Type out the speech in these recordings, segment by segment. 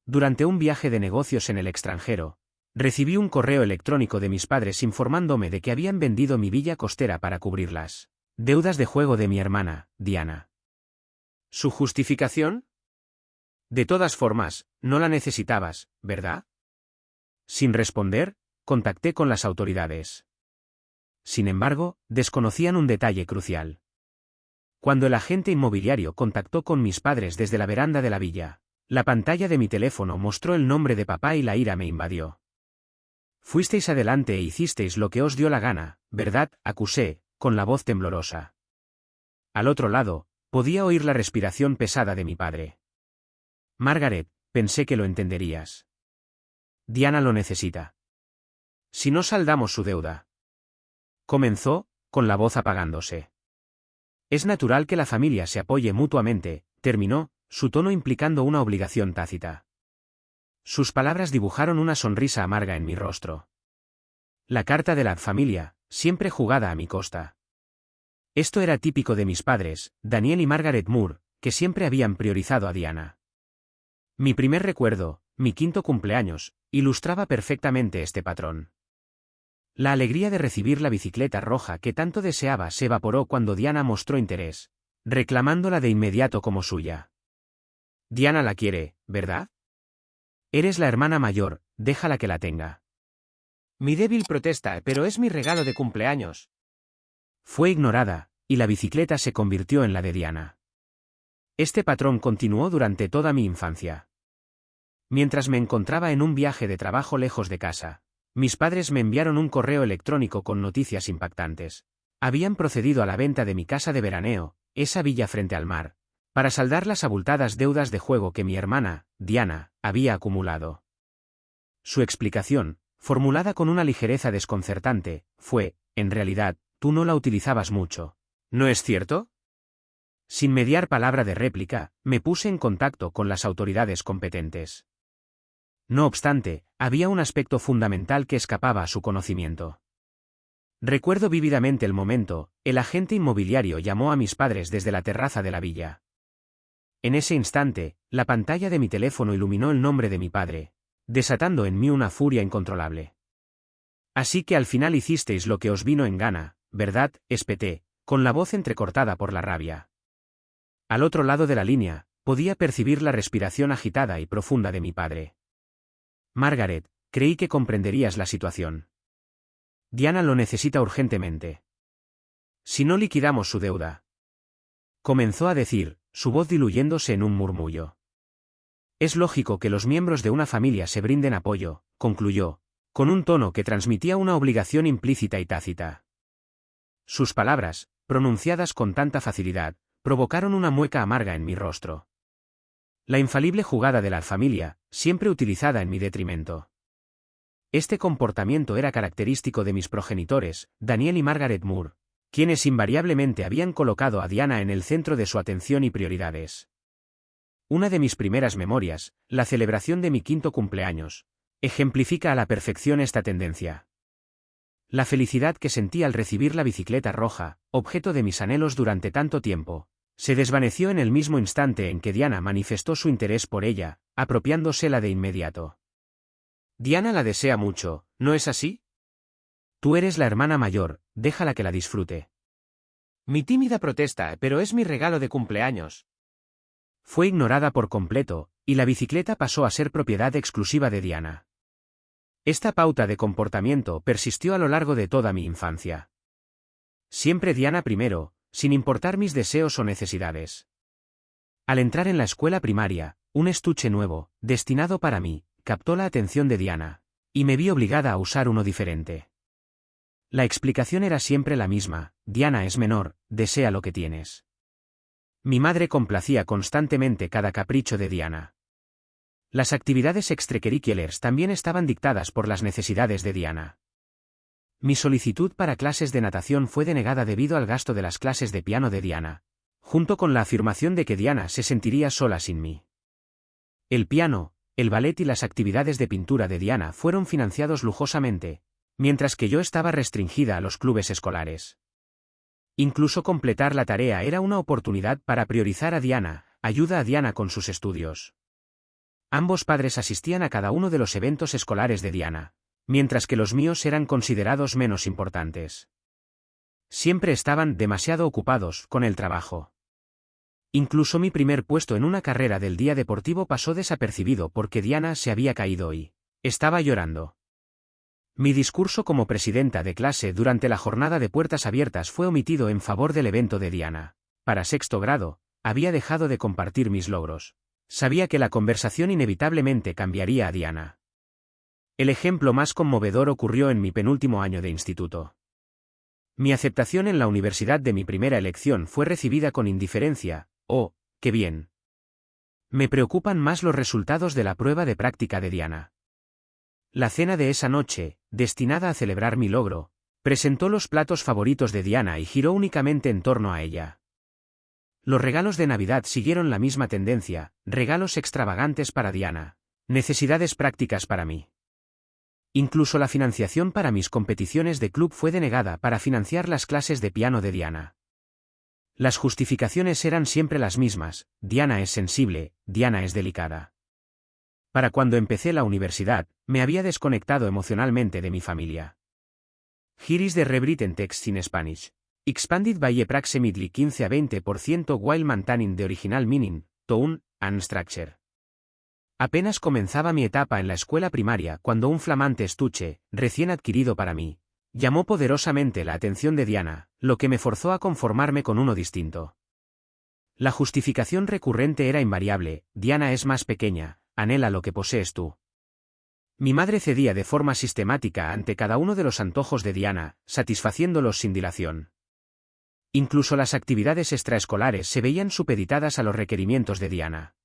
durante un viaje de negocios en el extranjero, recibí un correo electrónico de mis padres informándome de que habían vendido mi villa costera para cubrir las deudas de juego de mi hermana, Diana. ¿Su justificación? De todas formas, no la necesitabas, ¿verdad? Sin responder, contacté con las autoridades. Sin embargo, desconocían un detalle crucial. Cuando el agente inmobiliario contactó con mis padres desde la veranda de la villa, la pantalla de mi teléfono mostró el nombre de papá y la ira me invadió. Fuisteis adelante e hicisteis lo que os dio la gana, ¿verdad?, acusé, con la voz temblorosa. Al otro lado, podía oír la respiración pesada de mi padre. Margaret, pensé que lo entenderías. Diana lo necesita. Si no saldamos su deuda. Comenzó, con la voz apagándose. Es natural que la familia se apoye mutuamente, terminó, su tono implicando una obligación tácita. Sus palabras dibujaron una sonrisa amarga en mi rostro. La carta de la familia, siempre jugada a mi costa. Esto era típico de mis padres, Daniel y Margaret Moore, que siempre habían priorizado a Diana. Mi primer recuerdo, mi 5º cumpleaños, ilustraba perfectamente este patrón. La alegría de recibir la bicicleta roja que tanto deseaba se evaporó cuando Diana mostró interés, reclamándola de inmediato como suya. Diana la quiere, ¿verdad? Eres la hermana mayor, déjala que la tenga. Mi débil protesta, pero es mi regalo de cumpleaños. Fue ignorada, y la bicicleta se convirtió en la de Diana. Este patrón continuó durante toda mi infancia. Mientras me encontraba en un viaje de trabajo lejos de casa, mis padres me enviaron un correo electrónico con noticias impactantes. Habían procedido a la venta de mi casa de veraneo, esa villa frente al mar, para saldar las abultadas deudas de juego que mi hermana, Diana, había acumulado. Su explicación, formulada con una ligereza desconcertante, fue, en realidad, tú no la utilizabas mucho. ¿No es cierto? Sin mediar palabra de réplica, me puse en contacto con las autoridades competentes. No obstante, había un aspecto fundamental que escapaba a su conocimiento. Recuerdo vívidamente el momento, el agente inmobiliario llamó a mis padres desde la terraza de la villa. En ese instante, la pantalla de mi teléfono iluminó el nombre de mi padre, desatando en mí una furia incontrolable. Así que al final hicisteis lo que os vino en gana, ¿verdad?, espeté, con la voz entrecortada por la rabia. Al otro lado de la línea, podía percibir la respiración agitada y profunda de mi padre. Margaret, creí que comprenderías la situación. Diana lo necesita urgentemente. Si no liquidamos su deuda. Comenzó a decir, su voz diluyéndose en un murmullo. Es lógico que los miembros de una familia se brinden apoyo, concluyó, con un tono que transmitía una obligación implícita y tácita. Sus palabras, pronunciadas con tanta facilidad, provocaron una mueca amarga en mi rostro. La infalible jugada de la familia, siempre utilizada en mi detrimento. Este comportamiento era característico de mis progenitores, Daniel y Margaret Moore, quienes invariablemente habían colocado a Diana en el centro de su atención y prioridades. Una de mis primeras memorias, la celebración de mi 5º cumpleaños, ejemplifica a la perfección esta tendencia. La felicidad que sentí al recibir la bicicleta roja, objeto de mis anhelos durante tanto tiempo, se desvaneció en el mismo instante en que Diana manifestó su interés por ella, apropiándosela de inmediato. Diana la desea mucho, ¿no es así? Tú eres la hermana mayor, déjala que la disfrute. Mi tímida protesta, pero es mi regalo de cumpleaños. Fue ignorada por completo, y la bicicleta pasó a ser propiedad exclusiva de Diana. Esta pauta de comportamiento persistió a lo largo de toda mi infancia. Siempre Diana primero, sin importar mis deseos o necesidades. Al entrar en la escuela primaria, un estuche nuevo, destinado para mí, captó la atención de Diana, y me vi obligada a usar uno diferente. La explicación era siempre la misma, Diana es menor, desea lo que tienes. Mi madre complacía constantemente cada capricho de Diana. Las actividades extracurriculares también estaban dictadas por las necesidades de Diana. Mi solicitud para clases de natación fue denegada debido al gasto de las clases de piano de Diana, junto con la afirmación de que Diana se sentiría sola sin mí. El piano, el ballet y las actividades de pintura de Diana fueron financiados lujosamente, mientras que yo estaba restringida a los clubes escolares. Incluso completar la tarea era una oportunidad para priorizar a Diana, ayuda a Diana con sus estudios. Ambos padres asistían a cada uno de los eventos escolares de Diana, mientras que los míos eran considerados menos importantes. Siempre estaban demasiado ocupados con el trabajo. Incluso mi primer puesto en una carrera del día deportivo pasó desapercibido porque Diana se había caído y estaba llorando. Mi discurso como presidenta de clase durante la jornada de puertas abiertas fue omitido en favor del evento de Diana. Para sexto grado, había dejado de compartir mis logros. Sabía que la conversación inevitablemente cambiaría a Diana. El ejemplo más conmovedor ocurrió en mi penúltimo año de instituto. Mi aceptación en la universidad de mi primera elección fue recibida con indiferencia. ¡Oh, qué bien! Me preocupan más los resultados de la prueba de práctica de Diana. La cena de esa noche, destinada a celebrar mi logro, presentó los platos favoritos de Diana y giró únicamente en torno a ella. Los regalos de Navidad siguieron la misma tendencia, regalos extravagantes para Diana, necesidades prácticas para mí. Incluso la financiación para mis competiciones de club fue denegada para financiar las clases de piano de Diana. Las justificaciones eran siempre las mismas: Diana es sensible, Diana es delicada. Para cuando empecé la universidad, me había desconectado emocionalmente de mi familia. Here is the rewritten text in Spanish. Expanded by approximately 15 a 20% while maintaining the original meaning, tone, and structure. Apenas comenzaba mi etapa en la escuela primaria cuando un flamante estuche, recién adquirido para mí, llamó poderosamente la atención de Diana, lo que me forzó a conformarme con uno distinto. La justificación recurrente era invariable: Diana es más pequeña, anhela lo que posees tú. Mi madre cedía de forma sistemática ante cada uno de los antojos de Diana, satisfaciéndolos sin dilación. Incluso las actividades extraescolares se veían supeditadas a los requerimientos de Diana.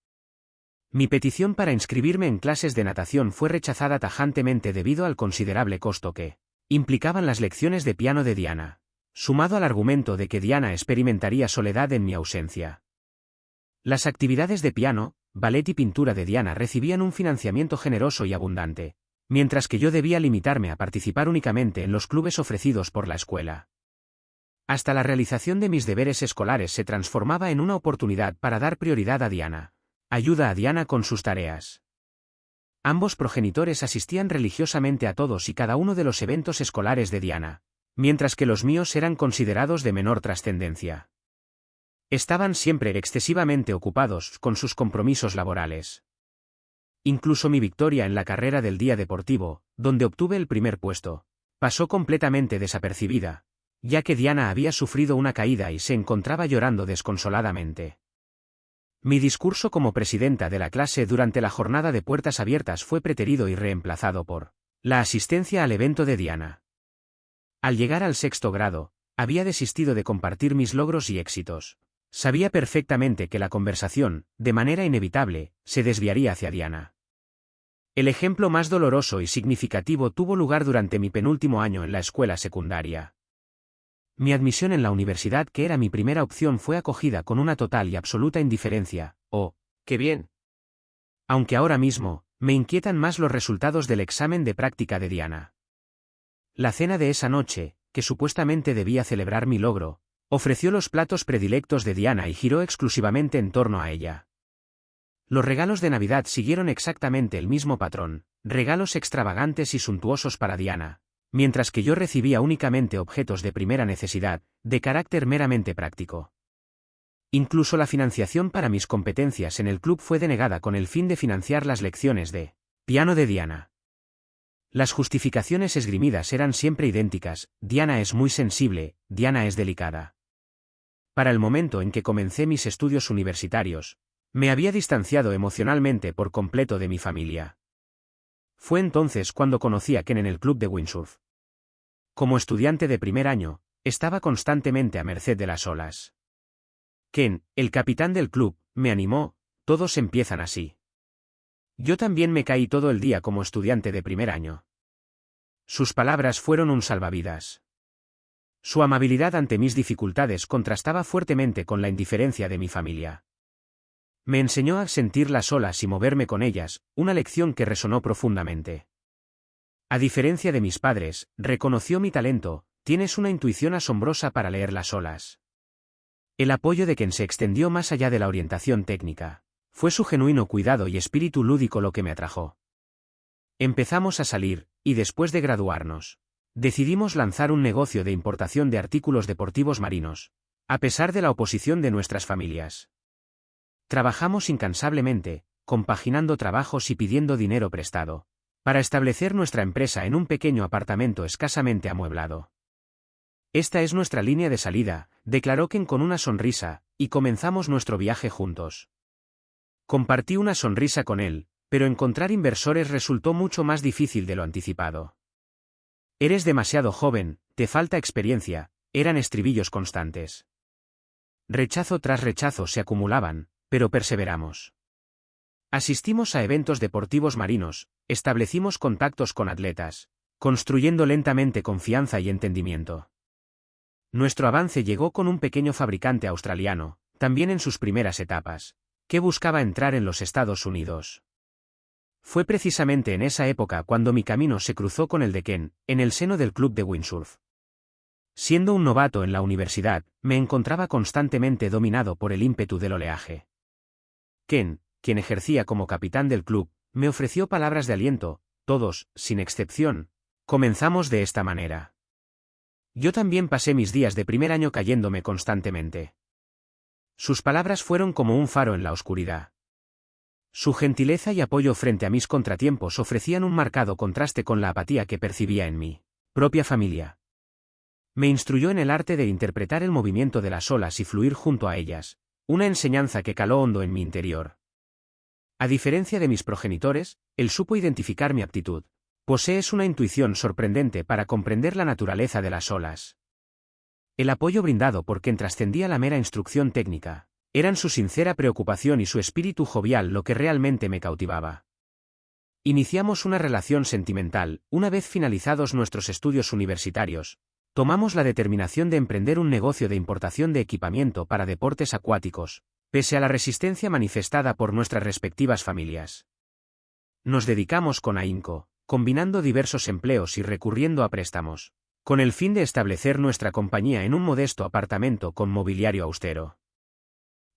Mi petición para inscribirme en clases de natación fue rechazada tajantemente debido al considerable costo que implicaban las lecciones de piano de Diana, sumado al argumento de que Diana experimentaría soledad en mi ausencia. Las actividades de piano, ballet y pintura de Diana recibían un financiamiento generoso y abundante, mientras que yo debía limitarme a participar únicamente en los clubes ofrecidos por la escuela. Hasta la realización de mis deberes escolares se transformaba en una oportunidad para dar prioridad a Diana. Ayuda a Diana con sus tareas. Ambos progenitores asistían religiosamente a todos y cada uno de los eventos escolares de Diana, mientras que los míos eran considerados de menor trascendencia. Estaban siempre excesivamente ocupados con sus compromisos laborales. Incluso mi victoria en la carrera del día deportivo, donde obtuve el primer puesto, pasó completamente desapercibida, ya que Diana había sufrido una caída y se encontraba llorando desconsoladamente. Mi discurso como presidenta de la clase durante la jornada de puertas abiertas fue preterido y reemplazado por la asistencia al evento de Diana. Al llegar al sexto grado, había desistido de compartir mis logros y éxitos. Sabía perfectamente que la conversación, de manera inevitable, se desviaría hacia Diana. El ejemplo más doloroso y significativo tuvo lugar durante mi penúltimo año en la escuela secundaria. Mi admisión en la universidad, que era mi primera opción, fue acogida con una total y absoluta indiferencia. ¡Oh, qué bien! Aunque ahora mismo, me inquietan más los resultados del examen de práctica de Diana. La cena de esa noche, que supuestamente debía celebrar mi logro, ofreció los platos predilectos de Diana y giró exclusivamente en torno a ella. Los regalos de Navidad siguieron exactamente el mismo patrón: regalos extravagantes y suntuosos para Diana, mientras que yo recibía únicamente objetos de primera necesidad, de carácter meramente práctico. Incluso la financiación para mis competencias en el club fue denegada con el fin de financiar las lecciones de piano de Diana. Las justificaciones esgrimidas eran siempre idénticas: Diana es muy sensible, Diana es delicada. Para el momento en que comencé mis estudios universitarios, me había distanciado emocionalmente por completo de mi familia. Fue entonces cuando conocí a Ken en el club de windsurf. Como estudiante de primer año, estaba constantemente a merced de las olas. Ken, el capitán del club, me animó: todos empiezan así. Yo también me caí todo el día como estudiante de primer año. Sus palabras fueron un salvavidas. Su amabilidad ante mis dificultades contrastaba fuertemente con la indiferencia de mi familia. Me enseñó a sentir las olas y moverme con ellas, una lección que resonó profundamente. A diferencia de mis padres, reconoció mi talento: tienes una intuición asombrosa para leer las olas. El apoyo de Ken se extendió más allá de la orientación técnica. Fue su genuino cuidado y espíritu lúdico lo que me atrajo. Empezamos a salir, y después de graduarnos, decidimos lanzar un negocio de importación de artículos deportivos marinos, a pesar de la oposición de nuestras familias. Trabajamos incansablemente, compaginando trabajos y pidiendo dinero prestado, para establecer nuestra empresa en un pequeño apartamento escasamente amueblado. Esta es nuestra línea de salida, declaró Ken con una sonrisa, y comenzamos nuestro viaje juntos. Compartí una sonrisa con él, pero encontrar inversores resultó mucho más difícil de lo anticipado. Eres demasiado joven, te falta experiencia, eran estribillos constantes. Rechazo tras rechazo se acumulaban, pero perseveramos. Asistimos a eventos deportivos marinos, establecimos contactos con atletas, construyendo lentamente confianza y entendimiento. Nuestro avance llegó con un pequeño fabricante australiano, también en sus primeras etapas, que buscaba entrar en los Estados Unidos. Fue precisamente en esa época cuando mi camino se cruzó con el de Ken, en el seno del club de windsurf. Siendo un novato en la universidad, me encontraba constantemente dominado por el ímpetu del oleaje. Ken, quien ejercía como capitán del club, me ofreció palabras de aliento. Todos, sin excepción, comenzamos de esta manera. Yo también pasé mis días de primer año cayéndome constantemente. Sus palabras fueron como un faro en la oscuridad. Su gentileza y apoyo frente a mis contratiempos ofrecían un marcado contraste con la apatía que percibía en mi propia familia. Me instruyó en el arte de interpretar el movimiento de las olas y fluir junto a ellas, una enseñanza que caló hondo en mi interior. A diferencia de mis progenitores, él supo identificar mi aptitud. Posees una intuición sorprendente para comprender la naturaleza de las olas. El apoyo brindado por quien trascendía la mera instrucción técnica, eran su sincera preocupación y su espíritu jovial lo que realmente me cautivaba. Iniciamos una relación sentimental, una vez finalizados nuestros estudios universitarios. Tomamos la determinación de emprender un negocio de importación de equipamiento para deportes acuáticos, pese a la resistencia manifestada por nuestras respectivas familias. Nos dedicamos con ahínco, combinando diversos empleos y recurriendo a préstamos, con el fin de establecer nuestra compañía en un modesto apartamento con mobiliario austero.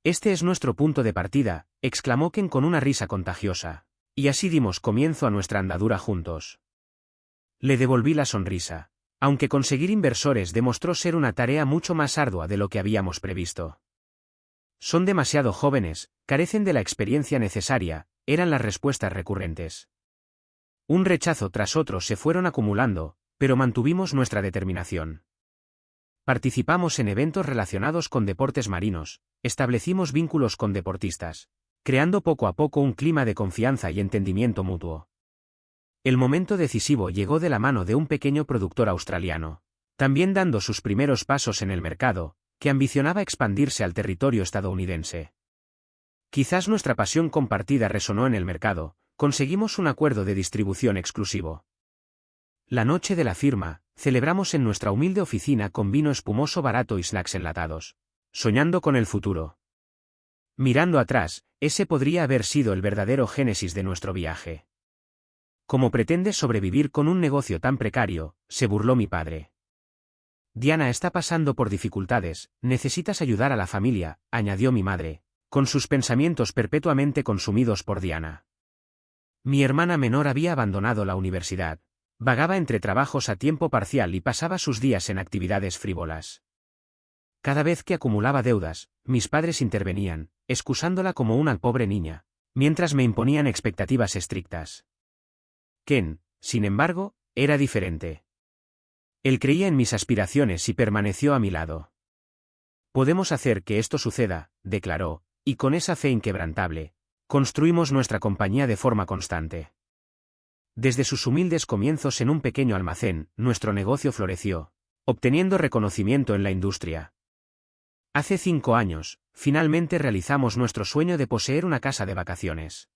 Este es nuestro punto de partida, exclamó Ken con una risa contagiosa, y así dimos comienzo a nuestra andadura juntos. Le devolví la sonrisa, aunque conseguir inversores demostró ser una tarea mucho más ardua de lo que habíamos previsto. Son demasiado jóvenes, carecen de la experiencia necesaria, eran las respuestas recurrentes. Un rechazo tras otro se fueron acumulando, pero mantuvimos nuestra determinación. Participamos en eventos relacionados con deportes marinos, establecimos vínculos con deportistas, creando poco a poco un clima de confianza y entendimiento mutuo. El momento decisivo llegó de la mano de un pequeño productor australiano, también dando sus primeros pasos en el mercado, que ambicionaba expandirse al territorio estadounidense. Quizás nuestra pasión compartida resonó en el mercado. Conseguimos un acuerdo de distribución exclusivo. La noche de la firma, celebramos en nuestra humilde oficina con vino espumoso barato y snacks enlatados, soñando con el futuro. Mirando atrás, ese podría haber sido el verdadero génesis de nuestro viaje. ¿Cómo pretendes sobrevivir con un negocio tan precario?, se burló mi padre. Diana está pasando por dificultades, necesitas ayudar a la familia, añadió mi madre, con sus pensamientos perpetuamente consumidos por Diana. Mi hermana menor había abandonado la universidad, vagaba entre trabajos a tiempo parcial y pasaba sus días en actividades frívolas. Cada vez que acumulaba deudas, mis padres intervenían, excusándola como una pobre niña, mientras me imponían expectativas estrictas. Ken, sin embargo, era diferente. Él creía en mis aspiraciones y permaneció a mi lado. Podemos hacer que esto suceda, declaró, y con esa fe inquebrantable, construimos nuestra compañía de forma constante. Desde sus humildes comienzos en un pequeño almacén, nuestro negocio floreció, obteniendo reconocimiento en la industria. Hace 5 años, finalmente realizamos nuestro sueño de poseer una casa de vacaciones.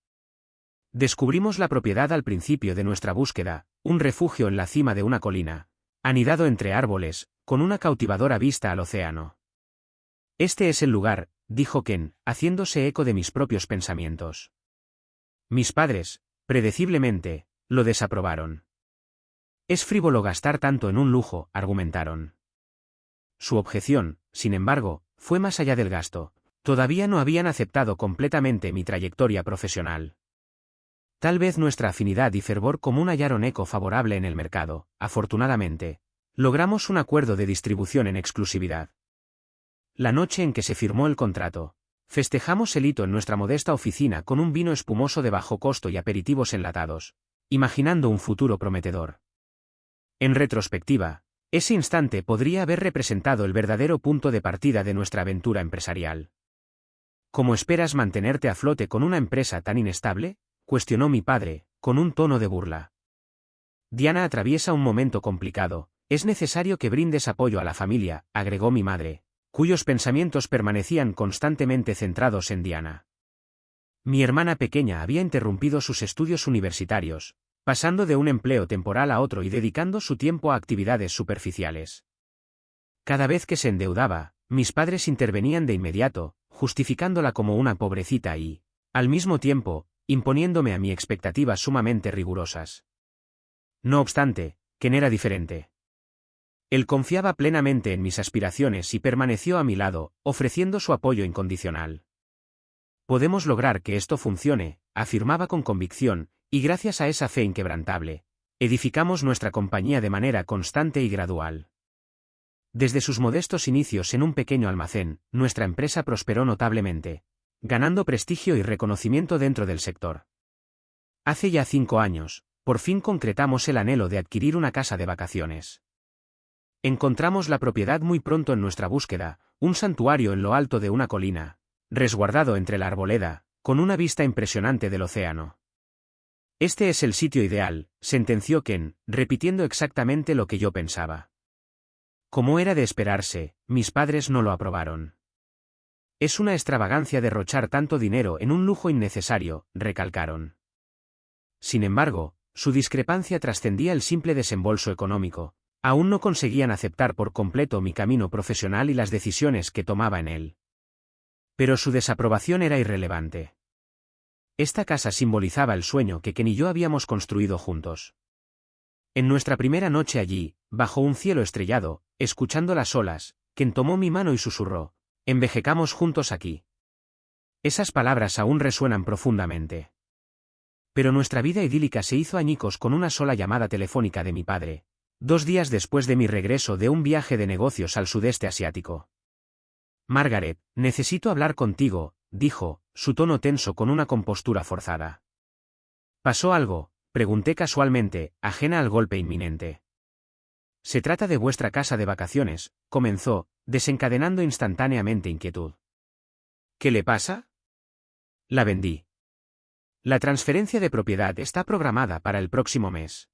Descubrimos la propiedad al principio de nuestra búsqueda, un refugio en la cima de una colina, anidado entre árboles, con una cautivadora vista al océano. Este es el lugar, dijo Ken, haciéndose eco de mis propios pensamientos. Mis padres, predeciblemente, lo desaprobaron. Es frívolo gastar tanto en un lujo, argumentaron. Su objeción, sin embargo, fue más allá del gasto. Todavía no habían aceptado completamente mi trayectoria profesional. Tal vez nuestra afinidad y fervor común hallaron eco favorable en el mercado. Afortunadamente, logramos un acuerdo de distribución en exclusividad. La noche en que se firmó el contrato, festejamos el hito en nuestra modesta oficina con un vino espumoso de bajo costo y aperitivos enlatados, imaginando un futuro prometedor. En retrospectiva, ese instante podría haber representado el verdadero punto de partida de nuestra aventura empresarial. ¿Cómo esperas mantenerte a flote con una empresa tan inestable?, cuestionó mi padre, con un tono de burla. Diana atraviesa un momento complicado, es necesario que brindes apoyo a la familia, agregó mi madre, cuyos pensamientos permanecían constantemente centrados en Diana. Mi hermana pequeña había interrumpido sus estudios universitarios, pasando de un empleo temporal a otro y dedicando su tiempo a actividades superficiales. Cada vez que se endeudaba, mis padres intervenían de inmediato, justificándola como una pobrecita y, al mismo tiempo, imponiéndome a mí expectativas sumamente rigurosas. No obstante, Ken era diferente. Él confiaba plenamente en mis aspiraciones y permaneció a mi lado, ofreciendo su apoyo incondicional. Podemos lograr que esto funcione, afirmaba con convicción, y gracias a esa fe inquebrantable, edificamos nuestra compañía de manera constante y gradual. Desde sus modestos inicios en un pequeño almacén, nuestra empresa prosperó notablemente, ganando prestigio y reconocimiento dentro del sector. Hace ya 5 años, por fin concretamos el anhelo de adquirir una casa de vacaciones. Encontramos la propiedad muy pronto en nuestra búsqueda, un santuario en lo alto de una colina, resguardado entre la arboleda, con una vista impresionante del océano. Este es el sitio ideal, sentenció Ken, repitiendo exactamente lo que yo pensaba. Como era de esperarse, mis padres no lo aprobaron. Es una extravagancia derrochar tanto dinero en un lujo innecesario, recalcaron. Sin embargo, su discrepancia trascendía el simple desembolso económico. Aún no conseguían aceptar por completo mi camino profesional y las decisiones que tomaba en él. Pero su desaprobación era irrelevante. Esta casa simbolizaba el sueño que Ken y yo habíamos construido juntos. En nuestra primera noche allí, bajo un cielo estrellado, escuchando las olas, Ken tomó mi mano y susurró: «Envejecamos juntos aquí». Esas palabras aún resuenan profundamente. Pero nuestra vida idílica se hizo añicos con una sola llamada telefónica de mi padre, 2 días después de mi regreso de un viaje de negocios al sudeste asiático. «Margaret, necesito hablar contigo», dijo, su tono tenso con una compostura forzada. «¿Pasó algo?», pregunté casualmente, ajena al golpe inminente. «Se trata de vuestra casa de vacaciones», comenzó, desencadenando instantáneamente inquietud. «¿Qué le pasa?». «La vendí. La transferencia de propiedad está programada para el próximo mes».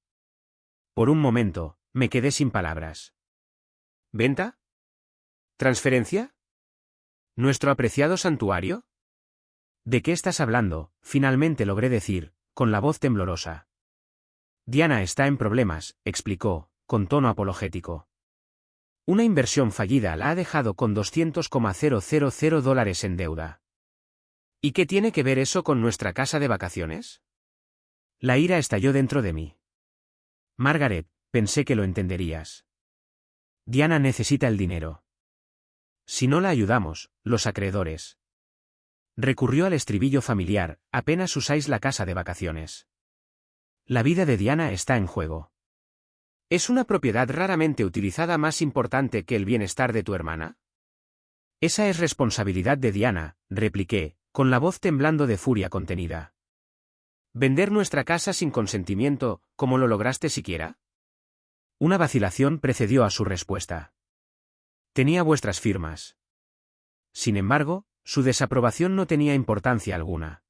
Por un momento, me quedé sin palabras. ¿Venta? ¿Transferencia? ¿Nuestro apreciado santuario? ¿De qué estás hablando?, finalmente logré decir, con la voz temblorosa. Diana está en problemas, explicó, con tono apologético. Una inversión fallida la ha dejado con $200,000 en deuda. ¿Y qué tiene que ver eso con nuestra casa de vacaciones? La ira estalló dentro de mí. Margaret, pensé que lo entenderías. Diana necesita el dinero. Si no la ayudamos, los acreedores. Recurrió al estribillo familiar: apenas usáis la casa de vacaciones. La vida de Diana está en juego. ¿Es una propiedad raramente utilizada más importante que el bienestar de tu hermana? Esa es responsabilidad de Diana, repliqué, con la voz temblando de furia contenida. ¿Vender nuestra casa sin consentimiento, cómo lo lograste siquiera? Una vacilación precedió a su respuesta. Tenía vuestras firmas. Sin embargo, su desaprobación no tenía importancia alguna.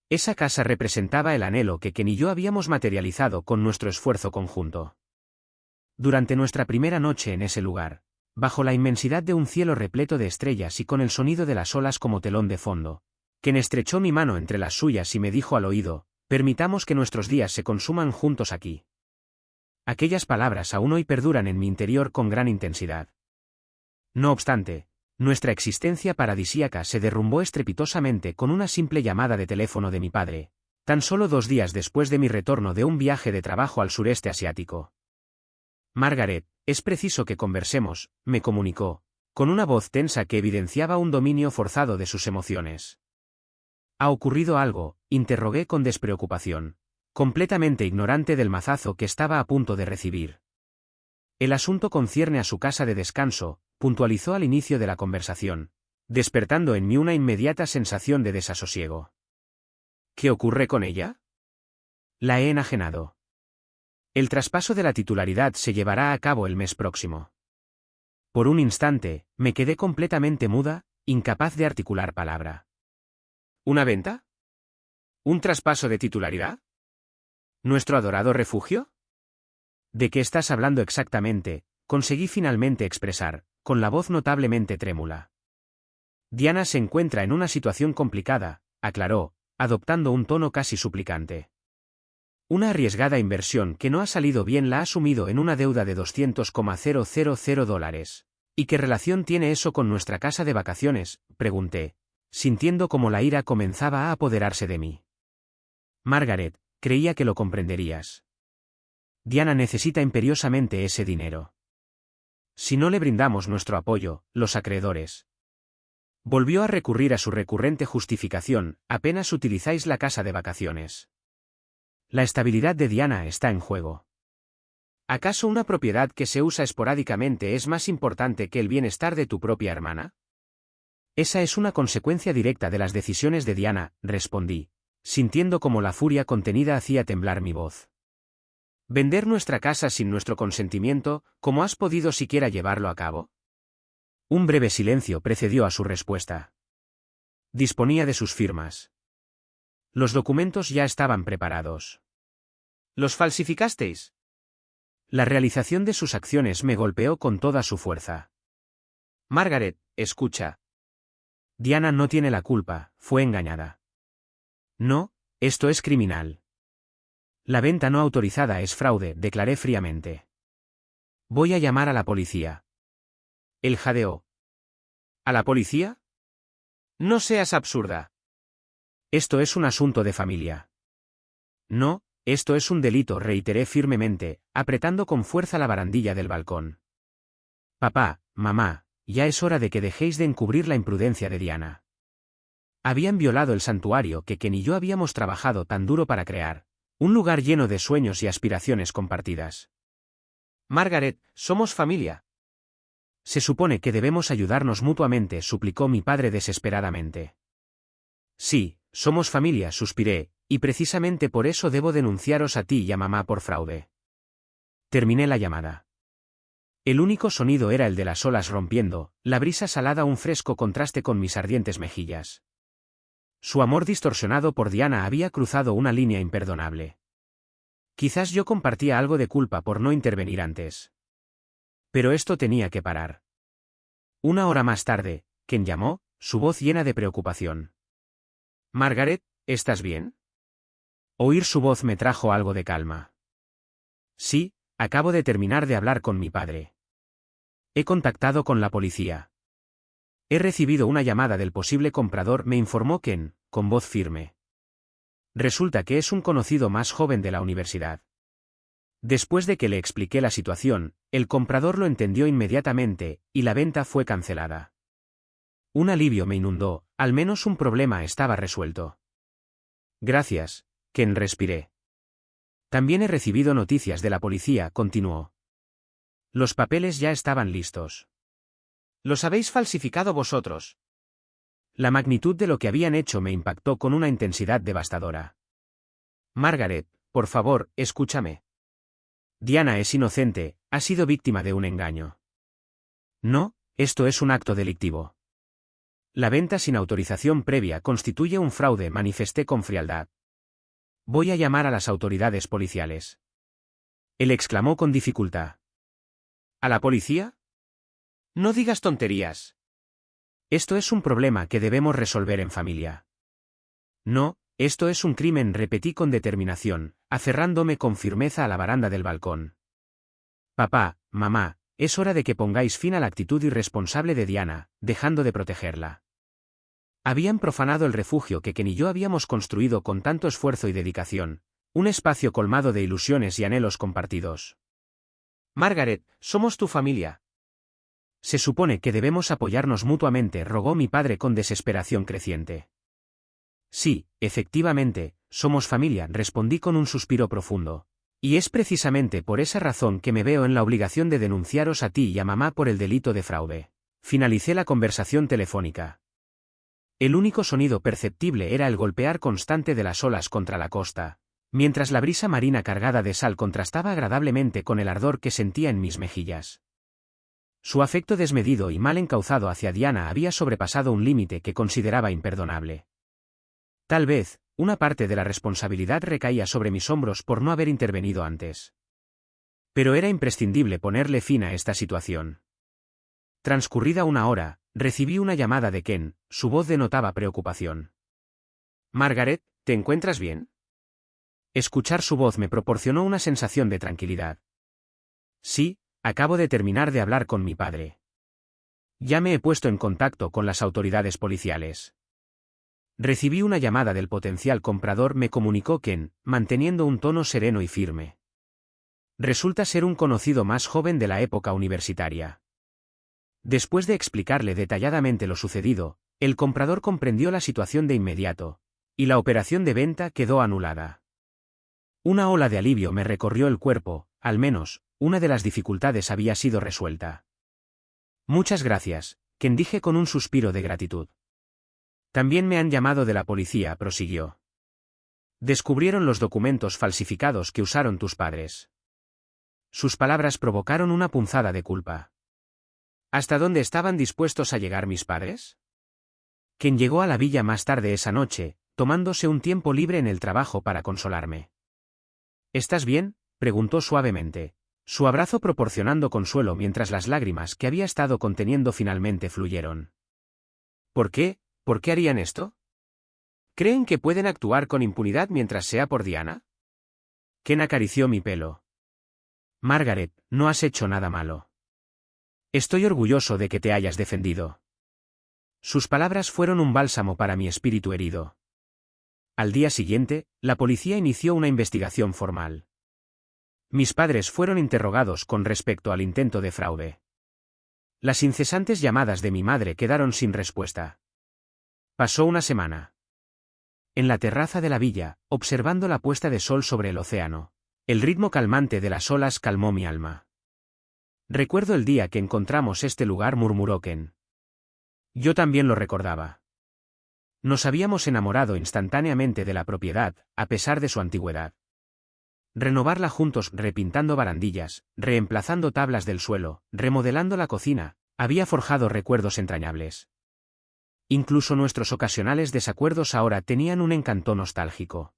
Esa casa representaba el anhelo que Ken y yo habíamos materializado con nuestro esfuerzo conjunto. Durante nuestra primera noche en ese lugar, bajo la inmensidad de un cielo repleto de estrellas y con el sonido de las olas como telón de fondo, Ken estrechó mi mano entre las suyas y me dijo al oído: «Permitamos que nuestros días se consuman juntos aquí». Aquellas palabras aún hoy perduran en mi interior con gran intensidad. No obstante, nuestra existencia paradisíaca se derrumbó estrepitosamente con una simple llamada de teléfono de mi padre, tan solo 2 días después de mi retorno de un viaje de trabajo al sureste asiático. «Margaret, es preciso que conversemos», me comunicó, con una voz tensa que evidenciaba un dominio forzado de sus emociones. ¿Ha ocurrido algo?, interrogué con despreocupación, completamente ignorante del mazazo que estaba a punto de recibir. El asunto concierne a su casa de descanso, puntualizó al inicio de la conversación, despertando en mí una inmediata sensación de desasosiego. ¿Qué ocurre con ella? La he enajenado. El traspaso de la titularidad se llevará a cabo el mes próximo. Por un instante, me quedé completamente muda, incapaz de articular palabra. ¿Una venta? ¿Un traspaso de titularidad? ¿Nuestro adorado refugio? ¿De qué estás hablando exactamente?, conseguí finalmente expresar, con la voz notablemente trémula. Diana se encuentra en una situación complicada, aclaró, adoptando un tono casi suplicante. Una arriesgada inversión que no ha salido bien la ha sumido en una deuda de $200,000. ¿Y qué relación tiene eso con nuestra casa de vacaciones?, pregunté, sintiendo como la ira comenzaba a apoderarse de mí. Margaret, creía que lo comprenderías. Diana necesita imperiosamente ese dinero. Si no le brindamos nuestro apoyo, los acreedores. Volvió a recurrir a su recurrente justificación, apenas utilizáis la casa de vacaciones. La estabilidad de Diana está en juego. ¿Acaso una propiedad que se usa esporádicamente es más importante que el bienestar de tu propia hermana? Esa es una consecuencia directa de las decisiones de Diana, respondí, sintiendo como la furia contenida hacía temblar mi voz. ¿Vender nuestra casa sin nuestro consentimiento, cómo has podido siquiera llevarlo a cabo? Un breve silencio precedió a su respuesta. Disponía de sus firmas. Los documentos ya estaban preparados. ¿Los falsificasteis? La realización de sus acciones me golpeó con toda su fuerza. Margaret, escucha. Diana no tiene la culpa, fue engañada. No, esto es criminal. La venta no autorizada es fraude, declaré fríamente. Voy a llamar a la policía. Él jadeó. ¿A la policía? No seas absurda. Esto es un asunto de familia. No, esto es un delito, reiteré firmemente, apretando con fuerza la barandilla del balcón. Papá, mamá, ya es hora de que dejéis de encubrir la imprudencia de Diana. Habían violado el santuario que Ken y yo habíamos trabajado tan duro para crear, un lugar lleno de sueños y aspiraciones compartidas. Margaret, somos familia. Se supone que debemos ayudarnos mutuamente, suplicó mi padre desesperadamente. Sí, somos familia, suspiré, y precisamente por eso debo denunciaros a ti y a mamá por fraude. Terminé la llamada. El único sonido era el de las olas rompiendo, la brisa salada un fresco contraste con mis ardientes mejillas. Su amor distorsionado por Diana había cruzado una línea imperdonable. Quizás yo compartía algo de culpa por no intervenir antes. Pero esto tenía que parar. Una hora más tarde, Ken llamó, su voz llena de preocupación. Margaret, ¿estás bien? Oír su voz me trajo algo de calma. Sí, acabo de terminar de hablar con mi padre. He contactado con la policía. He recibido una llamada del posible comprador, me informó Ken, con voz firme. Resulta que es un conocido más joven de la universidad. Después de que le expliqué la situación, el comprador lo entendió inmediatamente, y la venta fue cancelada. Un alivio me inundó, al menos un problema estaba resuelto. Gracias, Ken, respiré. También he recibido noticias de la policía, continuó. Los papeles ya estaban listos. ¿Los habéis falsificado vosotros? La magnitud de lo que habían hecho me impactó con una intensidad devastadora. Margaret, por favor, escúchame. Diana es inocente, ha sido víctima de un engaño. No, esto es un acto delictivo. La venta sin autorización previa constituye un fraude, manifesté con frialdad. Voy a llamar a las autoridades policiales. Él exclamó con dificultad. ¿A la policía? No digas tonterías. Esto es un problema que debemos resolver en familia. No, esto es un crimen, repetí con determinación, aferrándome con firmeza a la baranda del balcón. Papá, mamá, es hora de que pongáis fin a la actitud irresponsable de Diana, dejando de protegerla. Habían profanado el refugio que Ken y yo habíamos construido con tanto esfuerzo y dedicación, un espacio colmado de ilusiones y anhelos compartidos. Margaret, somos tu familia. Se supone que debemos apoyarnos mutuamente, rogó mi padre con desesperación creciente. Sí, efectivamente, somos familia, respondí con un suspiro profundo. Y es precisamente por esa razón que me veo en la obligación de denunciaros a ti y a mamá por el delito de fraude. Finalicé la conversación telefónica. El único sonido perceptible era el golpear constante de las olas contra la costa, mientras la brisa marina cargada de sal contrastaba agradablemente con el ardor que sentía en mis mejillas. Su afecto desmedido y mal encauzado hacia Diana había sobrepasado un límite que consideraba imperdonable. Tal vez, una parte de la responsabilidad recaía sobre mis hombros por no haber intervenido antes. Pero era imprescindible ponerle fin a esta situación. Transcurrida una hora, recibí una llamada de Ken, su voz denotaba preocupación. «Margaret, ¿te encuentras bien?» Escuchar su voz me proporcionó una sensación de tranquilidad. «Sí, acabo de terminar de hablar con mi padre. Ya me he puesto en contacto con las autoridades policiales». Recibí una llamada del potencial comprador, me comunicó Ken, manteniendo un tono sereno y firme. Resulta ser un conocido más joven de la época universitaria. Después de explicarle detalladamente lo sucedido, el comprador comprendió la situación de inmediato, y la operación de venta quedó anulada. Una ola de alivio me recorrió el cuerpo, al menos, una de las dificultades había sido resuelta. Muchas gracias, Ken, dije con un suspiro de gratitud. También me han llamado de la policía, prosiguió. Descubrieron los documentos falsificados que usaron tus padres. Sus palabras provocaron una punzada de culpa. ¿Hasta dónde estaban dispuestos a llegar mis padres? Ken llegó a la villa más tarde esa noche, tomándose un tiempo libre en el trabajo para consolarme. ¿Estás bien?, preguntó suavemente, su abrazo proporcionando consuelo mientras las lágrimas que había estado conteniendo finalmente fluyeron. ¿Por qué? ¿Por qué harían esto? ¿Creen que pueden actuar con impunidad mientras sea por Diana? Ken acarició mi pelo. Margaret, no has hecho nada malo. Estoy orgulloso de que te hayas defendido. Sus palabras fueron un bálsamo para mi espíritu herido. Al día siguiente, la policía inició una investigación formal. Mis padres fueron interrogados con respecto al intento de fraude. Las incesantes llamadas de mi madre quedaron sin respuesta. Pasó una semana. En la terraza de la villa, observando la puesta de sol sobre el océano, el ritmo calmante de las olas calmó mi alma. Recuerdo el día que encontramos este lugar, murmuró Ken. Yo también lo recordaba. Nos habíamos enamorado instantáneamente de la propiedad, a pesar de su antigüedad. Renovarla juntos, repintando barandillas, reemplazando tablas del suelo, remodelando la cocina, había forjado recuerdos entrañables. Incluso nuestros ocasionales desacuerdos ahora tenían un encanto nostálgico.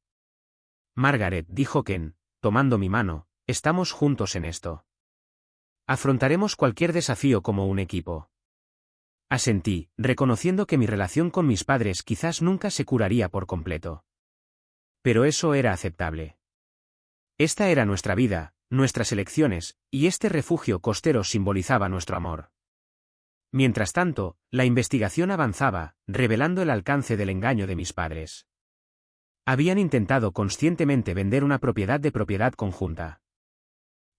Margaret, dijo Ken, tomando mi mano, estamos juntos en esto. Afrontaremos cualquier desafío como un equipo. Asentí, reconociendo que mi relación con mis padres quizás nunca se curaría por completo. Pero eso era aceptable. Esta era nuestra vida, nuestras elecciones, y este refugio costero simbolizaba nuestro amor. Mientras tanto, la investigación avanzaba, revelando el alcance del engaño de mis padres. Habían intentado conscientemente vender una propiedad de propiedad conjunta.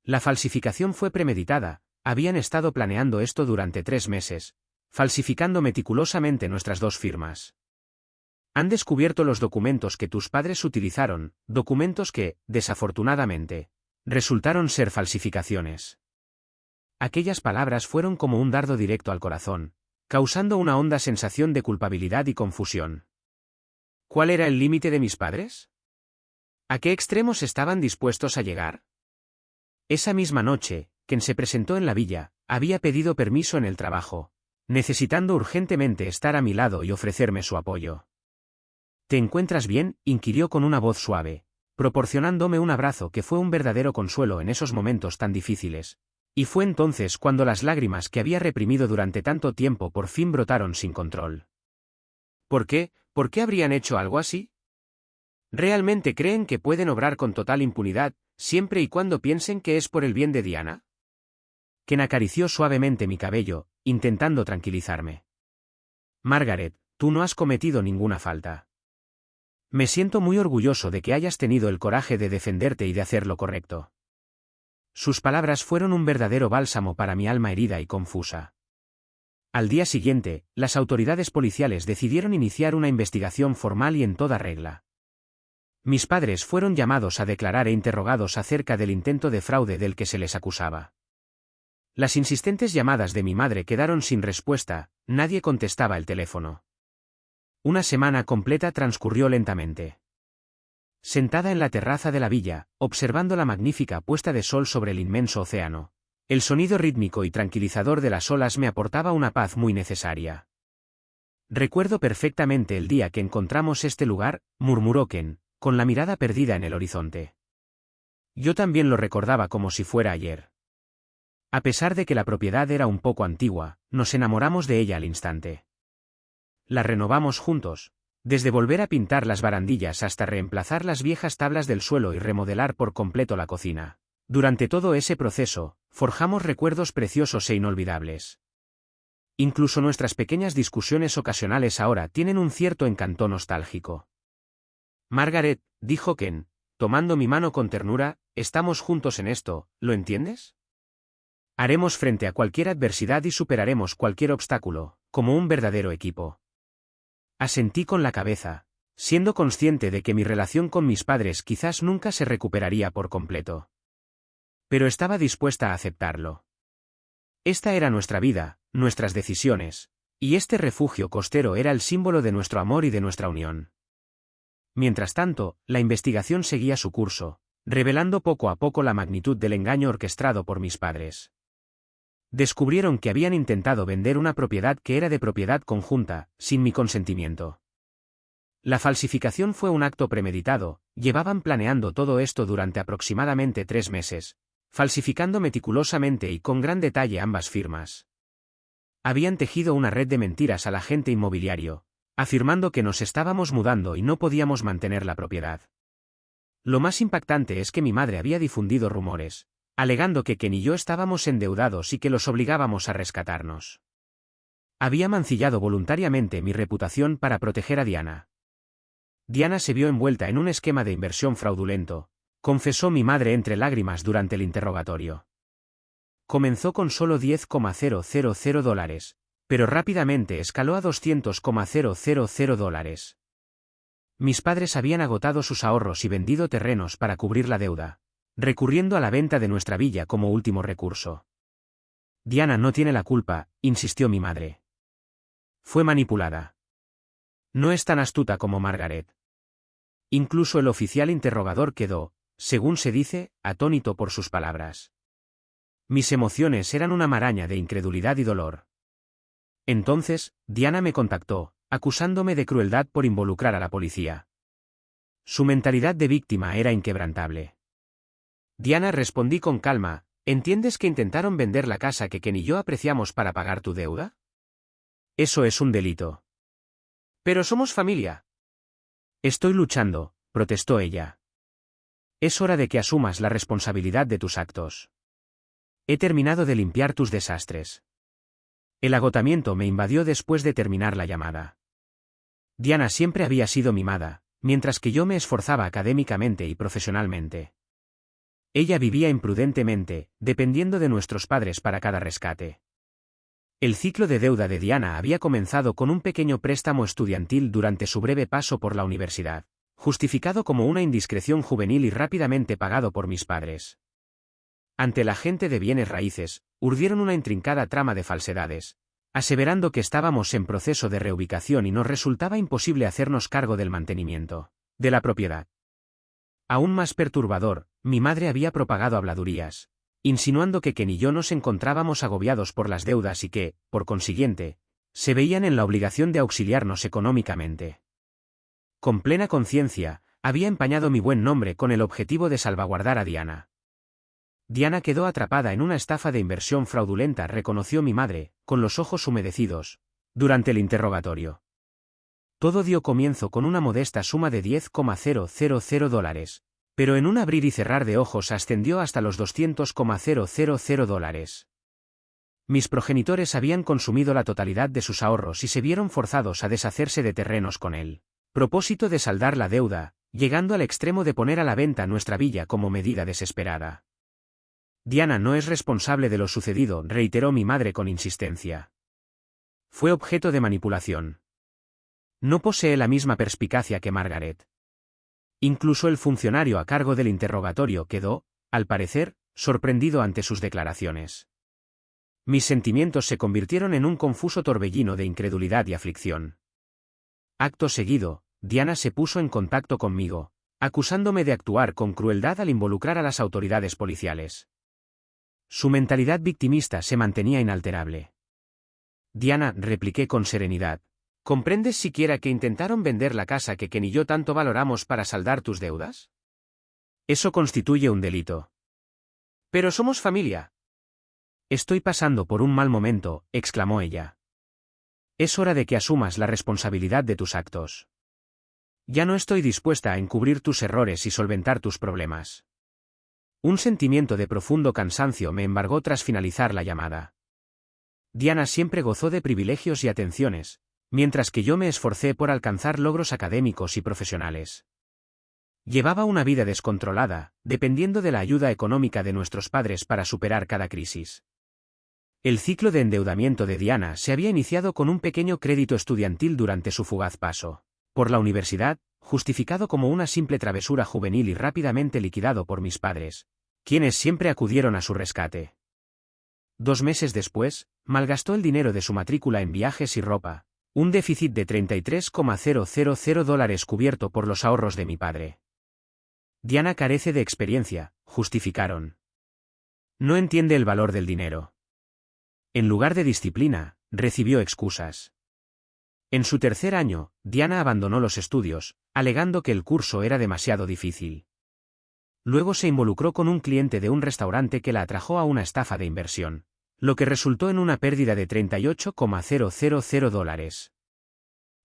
La falsificación fue premeditada, habían estado planeando esto durante 3 meses, falsificando meticulosamente nuestras 2 firmas. Han descubierto los documentos que tus padres utilizaron, documentos que, desafortunadamente, resultaron ser falsificaciones. Aquellas palabras fueron como un dardo directo al corazón, causando una honda sensación de culpabilidad y confusión. ¿Cuál era el límite de mis padres? ¿A qué extremos estaban dispuestos a llegar? Esa misma noche, quien se presentó en la villa, había pedido permiso en el trabajo, necesitando urgentemente estar a mi lado y ofrecerme su apoyo. ¿Te encuentras bien?, inquirió con una voz suave, proporcionándome un abrazo que fue un verdadero consuelo en esos momentos tan difíciles. Y fue entonces cuando las lágrimas que había reprimido durante tanto tiempo por fin brotaron sin control. ¿Por qué? ¿Por qué habrían hecho algo así? ¿Realmente creen que pueden obrar con total impunidad, siempre y cuando piensen que es por el bien de Diana? Ken acarició suavemente mi cabello, intentando tranquilizarme. Margaret, tú no has cometido ninguna falta. Me siento muy orgulloso de que hayas tenido el coraje de defenderte y de hacer lo correcto. Sus palabras fueron un verdadero bálsamo para mi alma herida y confusa. Al día siguiente, las autoridades policiales decidieron iniciar una investigación formal y en toda regla. Mis padres fueron llamados a declarar e interrogados acerca del intento de fraude del que se les acusaba. Las insistentes llamadas de mi madre quedaron sin respuesta, nadie contestaba el teléfono. Una semana completa transcurrió lentamente. Sentada en la terraza de la villa, observando la magnífica puesta de sol sobre el inmenso océano, el sonido rítmico y tranquilizador de las olas me aportaba una paz muy necesaria. Recuerdo perfectamente el día que encontramos este lugar, murmuró Ken, con la mirada perdida en el horizonte. Yo también lo recordaba como si fuera ayer. A pesar de que la propiedad era un poco antigua, nos enamoramos de ella al instante. La renovamos juntos, desde volver a pintar las barandillas hasta reemplazar las viejas tablas del suelo y remodelar por completo la cocina. Durante todo ese proceso, forjamos recuerdos preciosos e inolvidables. Incluso nuestras pequeñas discusiones ocasionales ahora tienen un cierto encanto nostálgico. Margaret, dijo Ken, tomando mi mano con ternura, estamos juntos en esto, ¿lo entiendes? Haremos frente a cualquier adversidad y superaremos cualquier obstáculo, como un verdadero equipo. Asentí con la cabeza, siendo consciente de que mi relación con mis padres quizás nunca se recuperaría por completo. Pero estaba dispuesta a aceptarlo. Esta era nuestra vida, nuestras decisiones, y este refugio costero era el símbolo de nuestro amor y de nuestra unión. Mientras tanto, la investigación seguía su curso, revelando poco a poco la magnitud del engaño orquestado por mis padres. Descubrieron que habían intentado vender una propiedad que era de propiedad conjunta, sin mi consentimiento. La falsificación fue un acto premeditado, llevaban planeando todo esto durante aproximadamente 3 meses, falsificando meticulosamente y con gran detalle ambas firmas. Habían tejido una red de mentiras al agente inmobiliario, afirmando que nos estábamos mudando y no podíamos mantener la propiedad. Lo más impactante es que mi madre había difundido rumores, alegando que Ken y yo estábamos endeudados y que los obligábamos a rescatarnos. Había mancillado voluntariamente mi reputación para proteger a Diana. Diana se vio envuelta en un esquema de inversión fraudulento, confesó mi madre entre lágrimas durante el interrogatorio. Comenzó con solo $10,000, pero rápidamente escaló a $200,000. Mis padres habían agotado sus ahorros y vendido terrenos para cubrir la deuda, recurriendo a la venta de nuestra villa como último recurso. Diana no tiene la culpa, insistió mi madre. Fue manipulada. No es tan astuta como Margaret. Incluso el oficial interrogador quedó, según se dice, atónito por sus palabras. Mis emociones eran una maraña de incredulidad y dolor. Entonces, Diana me contactó, acusándome de crueldad por involucrar a la policía. Su mentalidad de víctima era inquebrantable. Diana, respondí con calma, ¿entiendes que intentaron vender la casa que Ken y yo apreciamos para pagar tu deuda? Eso es un delito. Pero somos familia. Estoy luchando, protestó ella. Es hora de que asumas la responsabilidad de tus actos. He terminado de limpiar tus desastres. El agotamiento me invadió después de terminar la llamada. Diana siempre había sido mimada, mientras que yo me esforzaba académicamente y profesionalmente. Ella vivía imprudentemente, dependiendo de nuestros padres para cada rescate. El ciclo de deuda de Diana había comenzado con un pequeño préstamo estudiantil durante su breve paso por la universidad, justificado como una indiscreción juvenil y rápidamente pagado por mis padres. Ante la agente de bienes raíces, urdieron una intrincada trama de falsedades, aseverando que estábamos en proceso de reubicación y nos resultaba imposible hacernos cargo del mantenimiento de la propiedad. Aún más perturbador, mi madre había propagado habladurías, insinuando que Ken y yo nos encontrábamos agobiados por las deudas y que, por consiguiente, se veían en la obligación de auxiliarnos económicamente. Con plena conciencia, había empañado mi buen nombre con el objetivo de salvaguardar a Diana. Diana quedó atrapada en una estafa de inversión fraudulenta, reconoció mi madre, con los ojos humedecidos, durante el interrogatorio. Todo dio comienzo con una modesta suma de $10,000, pero en un abrir y cerrar de ojos ascendió hasta los $200,000. Mis progenitores habían consumido la totalidad de sus ahorros y se vieron forzados a deshacerse de terrenos con el propósito de saldar la deuda, llegando al extremo de poner a la venta nuestra villa como medida desesperada. Diana no es responsable de lo sucedido, reiteró mi madre con insistencia. Fue objeto de manipulación. No posee la misma perspicacia que Margaret. Incluso el funcionario a cargo del interrogatorio quedó, al parecer, sorprendido ante sus declaraciones. Mis sentimientos se convirtieron en un confuso torbellino de incredulidad y aflicción. Acto seguido, Diana se puso en contacto conmigo, acusándome de actuar con crueldad al involucrar a las autoridades policiales. Su mentalidad victimista se mantenía inalterable. Diana, repliqué con serenidad, ¿comprendes siquiera que intentaron vender la casa que Ken y yo tanto valoramos para saldar tus deudas? Eso constituye un delito. Pero somos familia. Estoy pasando por un mal momento, exclamó ella. Es hora de que asumas la responsabilidad de tus actos. Ya no estoy dispuesta a encubrir tus errores y solventar tus problemas. Un sentimiento de profundo cansancio me embargó tras finalizar la llamada. Diana siempre gozó de privilegios y atenciones, mientras que yo me esforcé por alcanzar logros académicos y profesionales. Llevaba una vida descontrolada, dependiendo de la ayuda económica de nuestros padres para superar cada crisis. El ciclo de endeudamiento de Diana se había iniciado con un pequeño crédito estudiantil durante su fugaz paso por la universidad, justificado como una simple travesura juvenil y rápidamente liquidado por mis padres, quienes siempre acudieron a su rescate. 2 meses después, malgastó el dinero de su matrícula en viajes y ropa, un déficit de $33,000 cubierto por los ahorros de mi padre. Diana carece de experiencia, justificaron. No entiende el valor del dinero. En lugar de disciplina, recibió excusas. En su tercer año, Diana abandonó los estudios, alegando que el curso era demasiado difícil. Luego se involucró con un cliente de un restaurante que la atrajo a una estafa de inversión, lo que resultó en una pérdida de $38,000.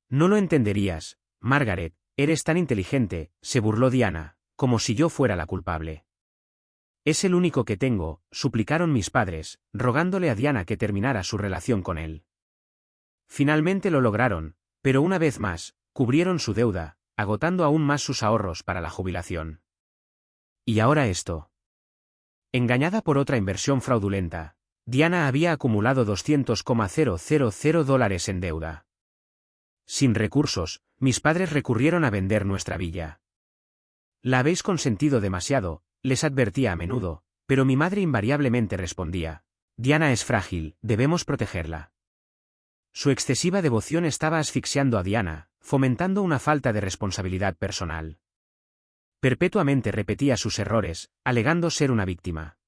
No lo entenderías, Margaret, eres tan inteligente, se burló Diana, como si yo fuera la culpable. Es el único que tengo, suplicaron mis padres, rogándole a Diana que terminara su relación con él. Finalmente lo lograron, pero una vez más, cubrieron su deuda, agotando aún más sus ahorros para la jubilación. Y ahora esto. Engañada por otra inversión fraudulenta, Diana había acumulado $200,000 en deuda. Sin recursos, mis padres recurrieron a vender nuestra villa. La habéis consentido demasiado, les advertía a menudo, pero mi madre invariablemente respondía, Diana es frágil, debemos protegerla. Su excesiva devoción estaba asfixiando a Diana, fomentando una falta de responsabilidad personal. Perpetuamente repetía sus errores, alegando ser una víctima.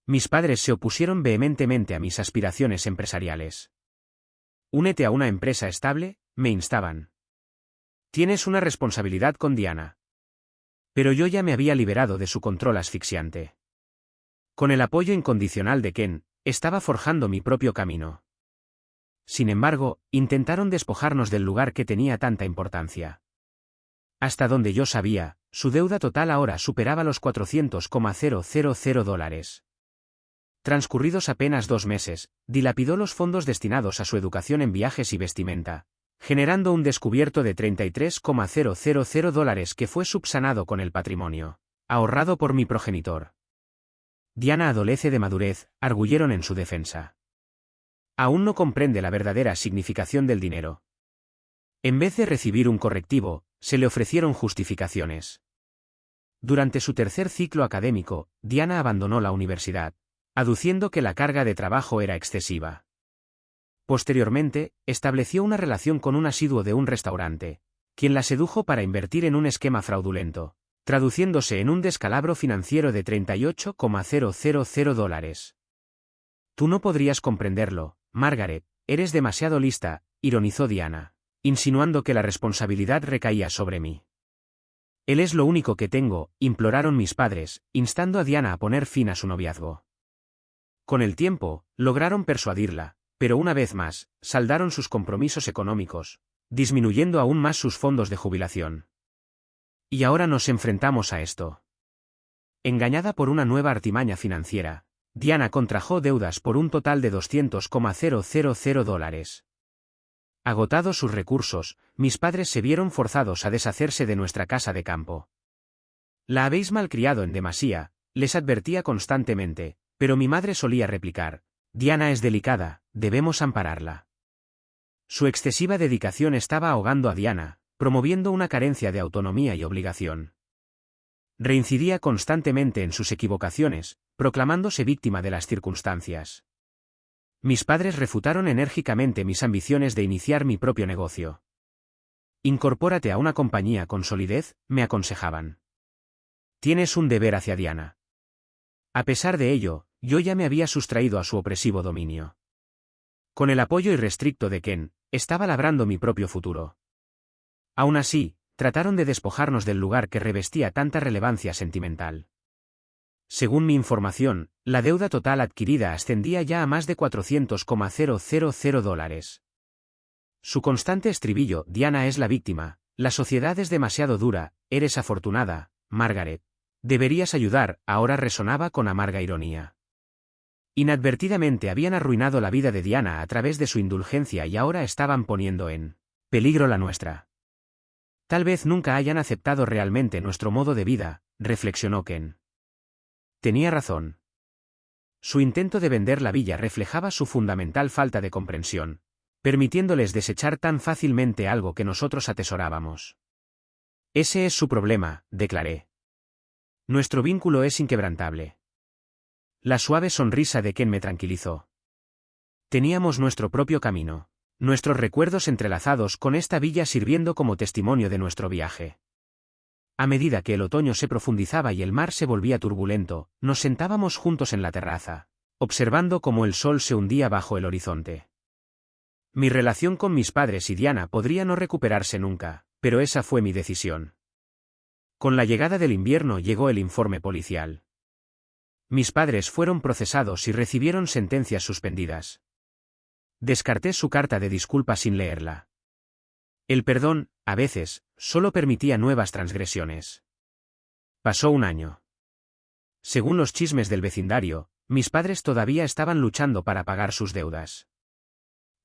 Mis padres se opusieron vehementemente a mis aspiraciones empresariales. Únete a una empresa estable, me instaban. Tienes una responsabilidad con Diana. Pero yo ya me había liberado de su control asfixiante. Con el apoyo incondicional de Ken, estaba forjando mi propio camino. Sin embargo, intentaron despojarnos del lugar que tenía tanta importancia. Hasta donde yo sabía, su deuda total ahora superaba los $400,000. Transcurridos apenas 2 meses, dilapidó los fondos destinados a su educación en viajes y vestimenta, generando un descubierto de $33,000 que fue subsanado con el patrimonio ahorrado por mi progenitor. Diana adolece de madurez, arguyeron en su defensa. Aún no comprende la verdadera significación del dinero. En vez de recibir un correctivo, se le ofrecieron justificaciones. Durante su tercer ciclo académico, Diana abandonó la universidad, aduciendo que la carga de trabajo era excesiva. Posteriormente, estableció una relación con un asiduo de un restaurante, quien la sedujo para invertir en un esquema fraudulento, traduciéndose en un descalabro financiero de $38,000. Tú no podrías comprenderlo, Margaret, eres demasiado lista, ironizó Diana, insinuando que la responsabilidad recaía sobre mí. Él es lo único que tengo, imploraron mis padres, instando a Diana a poner fin a su noviazgo. Con el tiempo, lograron persuadirla, pero una vez más, saldaron sus compromisos económicos, disminuyendo aún más sus fondos de jubilación. Y ahora nos enfrentamos a esto. Engañada por una nueva artimaña financiera, Diana contrajo deudas por un total de $200,000. Agotados sus recursos, mis padres se vieron forzados a deshacerse de nuestra casa de campo. La habéis malcriado en demasía, les advertía constantemente, pero mi madre solía replicar, Diana es delicada, debemos ampararla. Su excesiva dedicación estaba ahogando a Diana, promoviendo una carencia de autonomía y obligación. Reincidía constantemente en sus equivocaciones, proclamándose víctima de las circunstancias. Mis padres refutaron enérgicamente mis ambiciones de iniciar mi propio negocio. Incorpórate a una compañía con solidez, me aconsejaban. Tienes un deber hacia Diana. A pesar de ello, yo ya me había sustraído a su opresivo dominio. Con el apoyo irrestricto de Ken, estaba labrando mi propio futuro. Aún así, trataron de despojarnos del lugar que revestía tanta relevancia sentimental. Según mi información, la deuda total adquirida ascendía ya a más de $400,000. Su constante estribillo, Diana es la víctima, la sociedad es demasiado dura, eres afortunada, Margaret. Deberías ayudar, ahora resonaba con amarga ironía. Inadvertidamente habían arruinado la vida de Diana a través de su indulgencia y ahora estaban poniendo en peligro la nuestra. Tal vez nunca hayan aceptado realmente nuestro modo de vida, reflexionó Ken. Tenía razón. Su intento de vender la villa reflejaba su fundamental falta de comprensión, permitiéndoles desechar tan fácilmente algo que nosotros atesorábamos. Ese es su problema, declaré. Nuestro vínculo es inquebrantable. La suave sonrisa de Ken me tranquilizó. Teníamos nuestro propio camino, nuestros recuerdos entrelazados con esta villa sirviendo como testimonio de nuestro viaje. A medida que el otoño se profundizaba y el mar se volvía turbulento, nos sentábamos juntos en la terraza, observando cómo el sol se hundía bajo el horizonte. Mi relación con mis padres y Diana podría no recuperarse nunca, pero esa fue mi decisión. Con la llegada del invierno llegó el informe policial. Mis padres fueron procesados y recibieron sentencias suspendidas. Descarté su carta de disculpa sin leerla. El perdón, a veces, solo permitía nuevas transgresiones. Pasó un año. Según los chismes del vecindario, mis padres todavía estaban luchando para pagar sus deudas.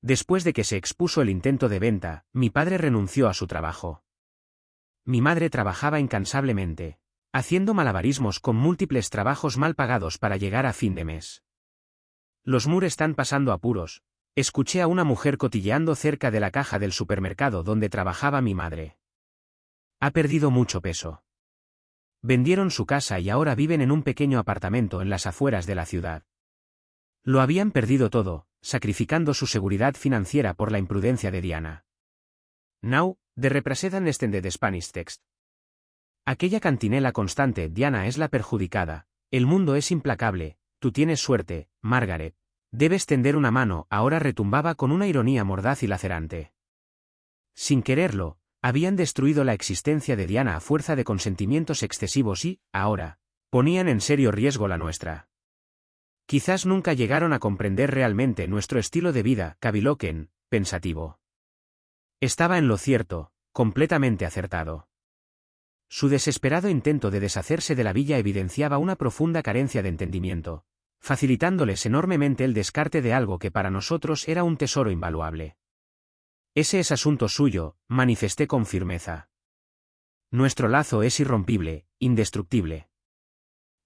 Después de que se expuso el intento de venta, mi padre renunció a su trabajo. Mi madre trabajaba incansablemente, haciendo malabarismos con múltiples trabajos mal pagados para llegar a fin de mes. Los Moore están pasando apuros, escuché a una mujer cotilleando cerca de la caja del supermercado donde trabajaba mi madre. Ha perdido mucho peso. Vendieron su casa y ahora viven en un pequeño apartamento en las afueras de la ciudad. Lo habían perdido todo, sacrificando su seguridad financiera por la imprudencia de Diana. Now, the representant extended Spanish text. Aquella cantinela constante, Diana es la perjudicada, el mundo es implacable, tú tienes suerte, Margaret. Debes tender una mano, ahora retumbaba con una ironía mordaz y lacerante. Sin quererlo, habían destruido la existencia de Diana a fuerza de consentimientos excesivos y, ahora, ponían en serio riesgo la nuestra. Quizás nunca llegaron a comprender realmente nuestro estilo de vida, caviló Ken, pensativo. Estaba en lo cierto, completamente acertado. Su desesperado intento de deshacerse de la villa evidenciaba una profunda carencia de entendimiento, facilitándoles enormemente el descarte de algo que para nosotros era un tesoro invaluable. Ese es asunto suyo, manifesté con firmeza. Nuestro lazo es irrompible, indestructible.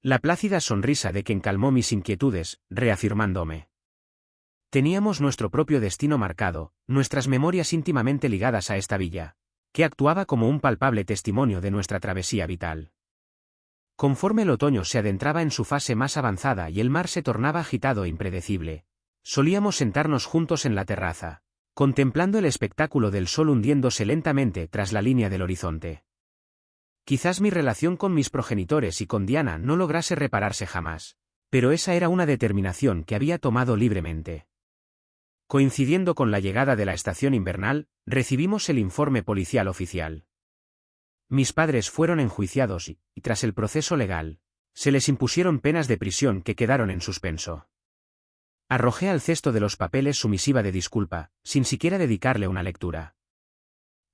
La plácida sonrisa de quien calmó mis inquietudes, reafirmándome. Teníamos nuestro propio destino marcado, nuestras memorias íntimamente ligadas a esta villa, que actuaba como un palpable testimonio de nuestra travesía vital. Conforme el otoño se adentraba en su fase más avanzada y el mar se tornaba agitado e impredecible, solíamos sentarnos juntos en la terraza, contemplando el espectáculo del sol hundiéndose lentamente tras la línea del horizonte. Quizás mi relación con mis progenitores y con Diana no lograse repararse jamás, pero esa era una determinación que había tomado libremente. Coincidiendo con la llegada de la estación invernal, recibimos el informe policial oficial. Mis padres fueron enjuiciados y, tras el proceso legal, se les impusieron penas de prisión que quedaron en suspenso. Arrojé al cesto de los papeles su misiva de disculpa, sin siquiera dedicarle una lectura.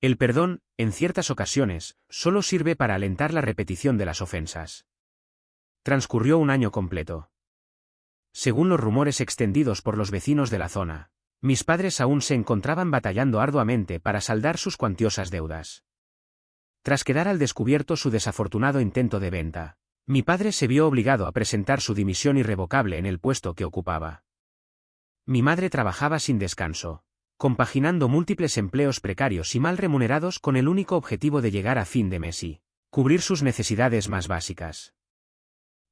El perdón, en ciertas ocasiones, solo sirve para alentar la repetición de las ofensas. Transcurrió un año completo. Según los rumores extendidos por los vecinos de la zona, mis padres aún se encontraban batallando arduamente para saldar sus cuantiosas deudas. Tras quedar al descubierto su desafortunado intento de venta, mi padre se vio obligado a presentar su dimisión irrevocable en el puesto que ocupaba. Mi madre trabajaba sin descanso, compaginando múltiples empleos precarios y mal remunerados con el único objetivo de llegar a fin de mes y cubrir sus necesidades más básicas.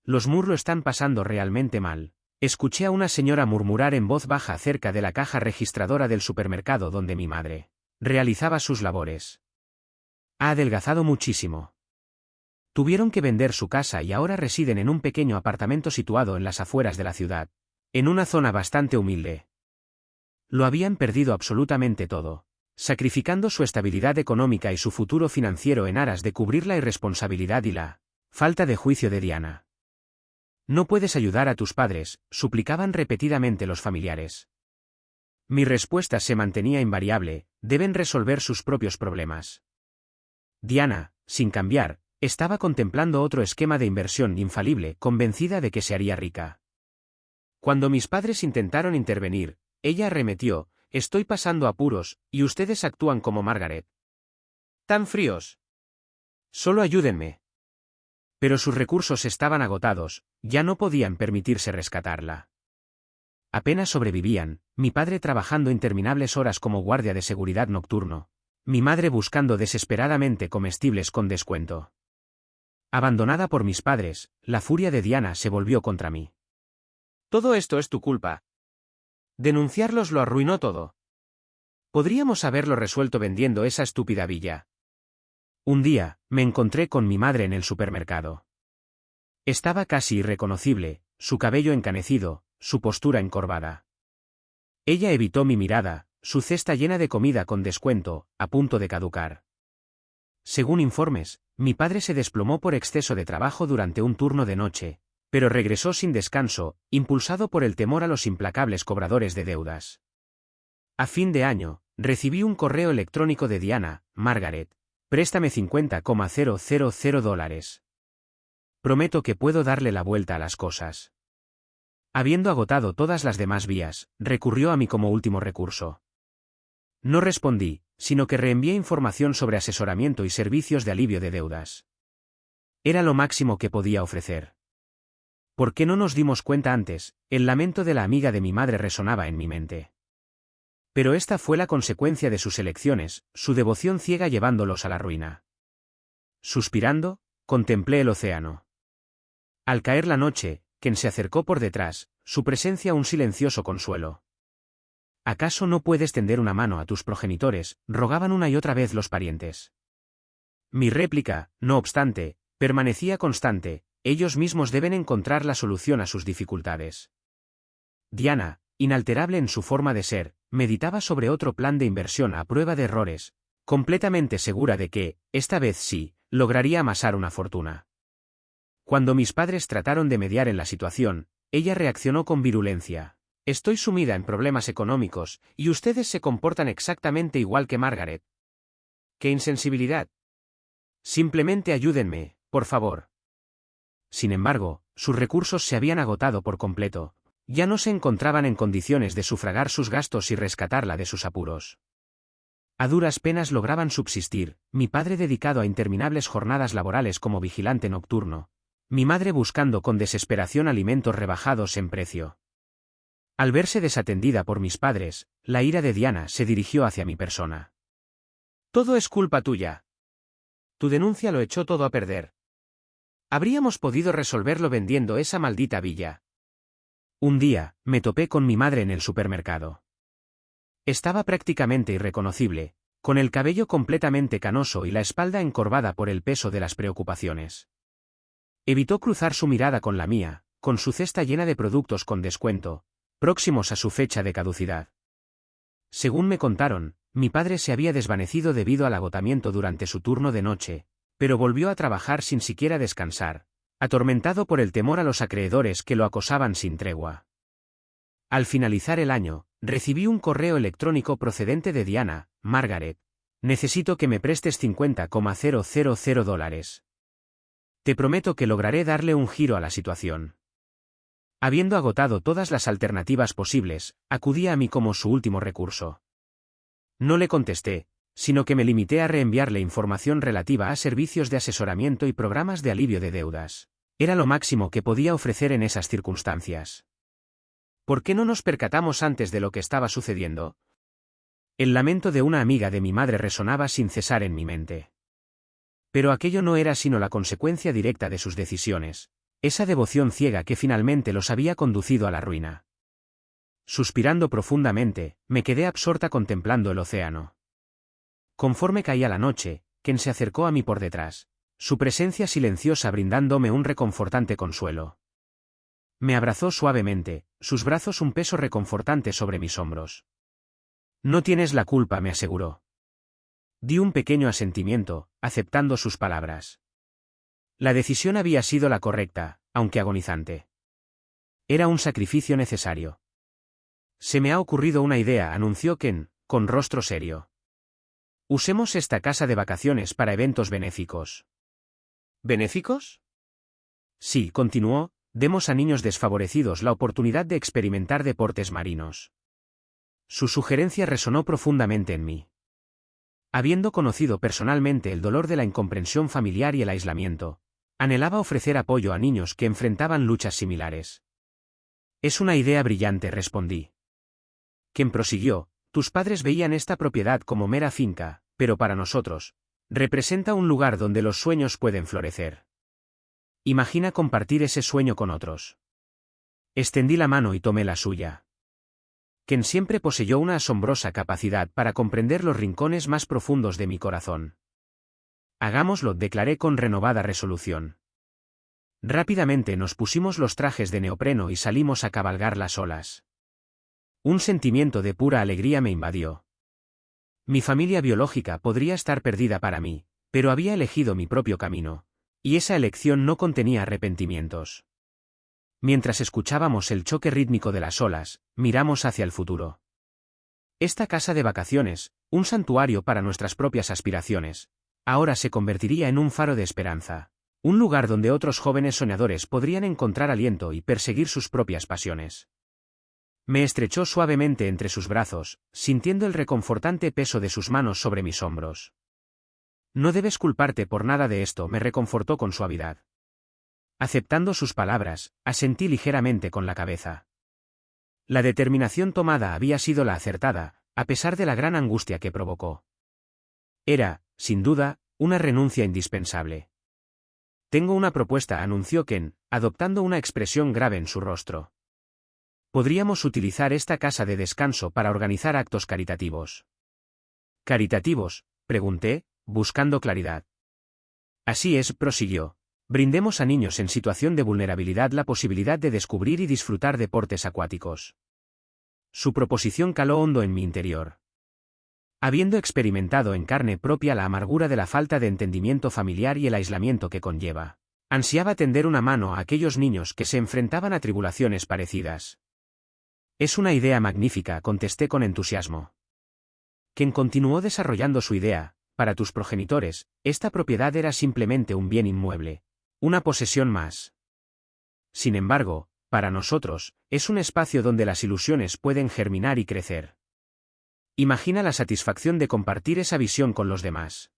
Los Moore lo están pasando realmente mal. Escuché a una señora murmurar en voz baja cerca de la caja registradora del supermercado donde mi madre realizaba sus labores. Ha adelgazado muchísimo. Tuvieron que vender su casa y ahora residen en un pequeño apartamento situado en las afueras de la ciudad, en una zona bastante humilde. Lo habían perdido absolutamente todo, sacrificando su estabilidad económica y su futuro financiero en aras de cubrir la irresponsabilidad y la falta de juicio de Diana. No puedes ayudar a tus padres, suplicaban repetidamente los familiares. Mi respuesta se mantenía invariable, deben resolver sus propios problemas. Diana, sin cambiar, estaba contemplando otro esquema de inversión infalible, convencida de que se haría rica. Cuando mis padres intentaron intervenir, ella arremetió, estoy pasando apuros, y ustedes actúan como Margaret. ¿Tan fríos? Solo ayúdenme. Pero sus recursos estaban agotados, ya no podían permitirse rescatarla. Apenas sobrevivían, mi padre trabajando interminables horas como guardia de seguridad nocturno, mi madre buscando desesperadamente comestibles con descuento. Abandonada por mis padres, la furia de Diana se volvió contra mí. Todo esto es tu culpa. Denunciarlos lo arruinó todo. Podríamos haberlo resuelto vendiendo esa estúpida villa. Un día, me encontré con mi madre en el supermercado. Estaba casi irreconocible, su cabello encanecido, su postura encorvada. Ella evitó mi mirada, su cesta llena de comida con descuento, a punto de caducar. Según informes, mi padre se desplomó por exceso de trabajo durante un turno de noche, pero regresó sin descanso, impulsado por el temor a los implacables cobradores de deudas. A fin de año, recibí un correo electrónico de Diana, Margaret. Préstame $50,000. Prometo que puedo darle la vuelta a las cosas. Habiendo agotado todas las demás vías, recurrió a mí como último recurso. No respondí, sino que reenvié información sobre asesoramiento y servicios de alivio de deudas. Era lo máximo que podía ofrecer. ¿Por qué no nos dimos cuenta antes? El lamento de la amiga de mi madre resonaba en mi mente. Pero esta fue la consecuencia de sus elecciones, su devoción ciega llevándolos a la ruina. Suspirando, contemplé el océano. Al caer la noche, Ken se acercó por detrás, su presencia un silencioso consuelo. ¿Acaso no puedes tender una mano a tus progenitores?, rogaban una y otra vez los parientes. Mi réplica, no obstante, permanecía constante, ellos mismos deben encontrar la solución a sus dificultades. Diana, inalterable en su forma de ser, meditaba sobre otro plan de inversión a prueba de errores, completamente segura de que, esta vez sí, lograría amasar una fortuna. Cuando mis padres trataron de mediar en la situación, ella reaccionó con virulencia. Estoy sumida en problemas económicos, y ustedes se comportan exactamente igual que Margaret. ¡Qué insensibilidad! Simplemente ayúdenme, por favor. Sin embargo, sus recursos se habían agotado por completo. Ya no se encontraban en condiciones de sufragar sus gastos y rescatarla de sus apuros. A duras penas lograban subsistir, mi padre dedicado a interminables jornadas laborales como vigilante nocturno, mi madre buscando con desesperación alimentos rebajados en precio. Al verse desatendida por mis padres, la ira de Diana se dirigió hacia mi persona. Todo es culpa tuya. Tu denuncia lo echó todo a perder. Habríamos podido resolverlo vendiendo esa maldita villa. Un día, me topé con mi madre en el supermercado. Estaba prácticamente irreconocible, con el cabello completamente canoso y la espalda encorvada por el peso de las preocupaciones. Evitó cruzar su mirada con la mía, con su cesta llena de productos con descuento, próximos a su fecha de caducidad. Según me contaron, mi padre se había desvanecido debido al agotamiento durante su turno de noche, pero volvió a trabajar sin siquiera descansar, atormentado por el temor a los acreedores que lo acosaban sin tregua. Al finalizar el año, recibí un correo electrónico procedente de Diana, Margaret. Necesito que me prestes $50,000. Te prometo que lograré darle un giro a la situación. Habiendo agotado todas las alternativas posibles, acudía a mí como su último recurso. No le contesté, sino que me limité a reenviarle información relativa a servicios de asesoramiento y programas de alivio de deudas. Era lo máximo que podía ofrecer en esas circunstancias. ¿Por qué no nos percatamos antes de lo que estaba sucediendo? El lamento de una amiga de mi madre resonaba sin cesar en mi mente. Pero aquello no era sino la consecuencia directa de sus decisiones, esa devoción ciega que finalmente los había conducido a la ruina. Suspirando profundamente, me quedé absorta contemplando el océano. Conforme caía la noche, Ken se acercó a mí por detrás, su presencia silenciosa brindándome un reconfortante consuelo. Me abrazó suavemente, sus brazos un peso reconfortante sobre mis hombros. No tienes la culpa, me aseguró. Di un pequeño asentimiento, aceptando sus palabras. La decisión había sido la correcta, aunque agonizante. Era un sacrificio necesario. Se me ha ocurrido una idea, anunció Ken, con rostro serio. Usemos esta casa de vacaciones para eventos benéficos. ¿Benéficos? Sí, continuó, demos a niños desfavorecidos la oportunidad de experimentar deportes marinos. Su sugerencia resonó profundamente en mí. Habiendo conocido personalmente el dolor de la incomprensión familiar y el aislamiento, anhelaba ofrecer apoyo a niños que enfrentaban luchas similares. Es una idea brillante, respondí. Quien prosiguió, tus padres veían esta propiedad como mera finca, pero para nosotros, representa un lugar donde los sueños pueden florecer. Imagina compartir ese sueño con otros. Extendí la mano y tomé la suya. Ken siempre poseyó una asombrosa capacidad para comprender los rincones más profundos de mi corazón. Hagámoslo, declaré con renovada resolución. Rápidamente nos pusimos los trajes de neopreno y salimos a cabalgar las olas. Un sentimiento de pura alegría me invadió. Mi familia biológica podría estar perdida para mí, pero había elegido mi propio camino, y esa elección no contenía arrepentimientos. Mientras escuchábamos el choque rítmico de las olas, miramos hacia el futuro. Esta casa de vacaciones, un santuario para nuestras propias aspiraciones, ahora se convertiría en un faro de esperanza, un lugar donde otros jóvenes soñadores podrían encontrar aliento y perseguir sus propias pasiones. Me estrechó suavemente entre sus brazos, sintiendo el reconfortante peso de sus manos sobre mis hombros. No debes culparte por nada de esto, me reconfortó con suavidad. Aceptando sus palabras, asentí ligeramente con la cabeza. La determinación tomada había sido la acertada, a pesar de la gran angustia que provocó. Era, sin duda, una renuncia indispensable. Tengo una propuesta, anunció Ken, adoptando una expresión grave en su rostro. Podríamos utilizar esta casa de descanso para organizar actos caritativos. ¿Caritativos?, pregunté, buscando claridad. Así es, prosiguió. Brindemos a niños en situación de vulnerabilidad la posibilidad de descubrir y disfrutar deportes acuáticos. Su proposición caló hondo en mi interior. Habiendo experimentado en carne propia la amargura de la falta de entendimiento familiar y el aislamiento que conlleva, ansiaba tender una mano a aquellos niños que se enfrentaban a tribulaciones parecidas. Es una idea magnífica, contesté con entusiasmo. Quien continuó desarrollando su idea, para tus progenitores, esta propiedad era simplemente un bien inmueble, una posesión más. Sin embargo, para nosotros, es un espacio donde las ilusiones pueden germinar y crecer. Imagina la satisfacción de compartir esa visión con los demás.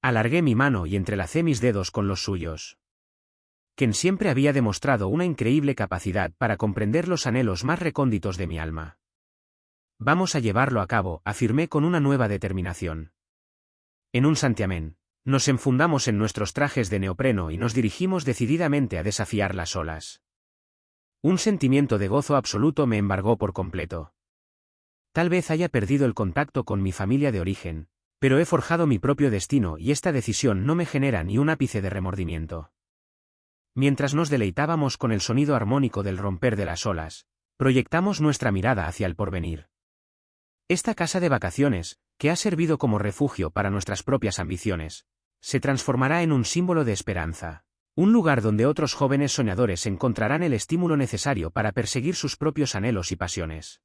Alargué mi mano y entrelacé mis dedos con los suyos. Quien siempre había demostrado una increíble capacidad para comprender los anhelos más recónditos de mi alma. Vamos a llevarlo a cabo, afirmé con una nueva determinación. En un santiamén, nos enfundamos en nuestros trajes de neopreno y nos dirigimos decididamente a desafiar las olas. Un sentimiento de gozo absoluto me embargó por completo. Tal vez haya perdido el contacto con mi familia de origen, pero he forjado mi propio destino y esta decisión no me genera ni un ápice de remordimiento. Mientras nos deleitábamos con el sonido armónico del romper de las olas, proyectamos nuestra mirada hacia el porvenir. Esta casa de vacaciones, que ha servido como refugio para nuestras propias ambiciones, se transformará en un símbolo de esperanza, un lugar donde otros jóvenes soñadores encontrarán el estímulo necesario para perseguir sus propios anhelos y pasiones.